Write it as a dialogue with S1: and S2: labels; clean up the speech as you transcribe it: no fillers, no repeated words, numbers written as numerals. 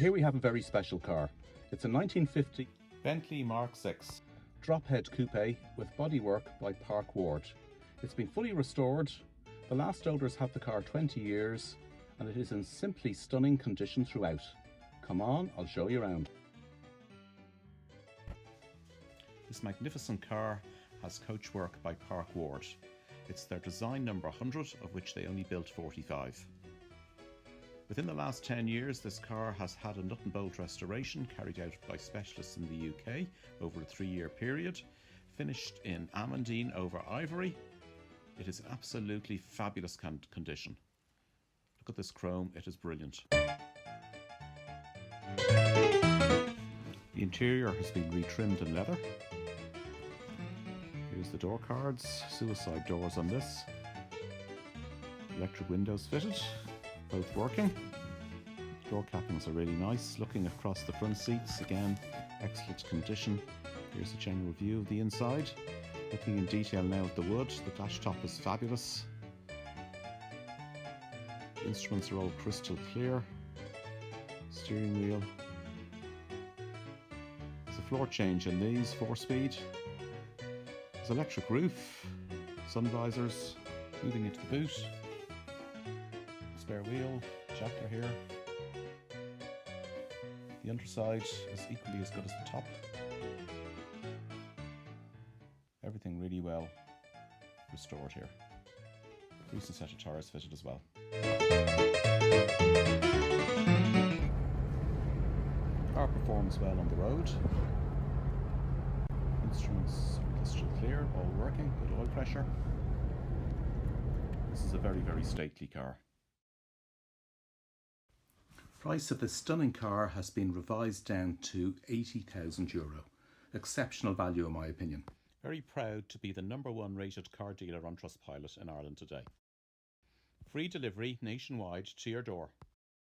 S1: Here we have a very special car. It's a 1950
S2: Bentley Mark VI.
S1: Drophead Coupe with bodywork by Park Ward. It's been fully restored. The last owners have the car 20 years and it is in simply stunning condition throughout. Come on, I'll show you around.
S2: This magnificent car has coachwork by Park Ward. It's their design number 100, of which they only built 45. Within the last 10 years, this car has had a nut and bolt restoration carried out by specialists in the UK over a 3-year period, finished in amandine over ivory. It is absolutely fabulous condition. Look at this chrome, it is brilliant. The interior has been retrimmed in leather. Here's the door cards, suicide doors on this. Electric windows fitted, both working. Door cappings are really nice. Looking across the front seats, again, excellent condition. Here's a general view of the inside. Looking in detail now at the wood, the dash top is fabulous. The instruments are all crystal clear. Steering wheel. There's a floor change in these, 4-speed. There's electric roof, sun visors, moving into the boot. Spare wheel, chapter here. The underside is equally as good as the top. Everything really well restored here. Recent set of tyres fitted as well. Car performs well on the road. Instruments are crystal clear, all working, good oil pressure. This is a very, very stately car. Price of this stunning car has been revised down to €80,000. Exceptional value in my opinion. Very proud to be the #1 rated car dealer on TRUSTPILOT in Ireland today. Free delivery nationwide to your door.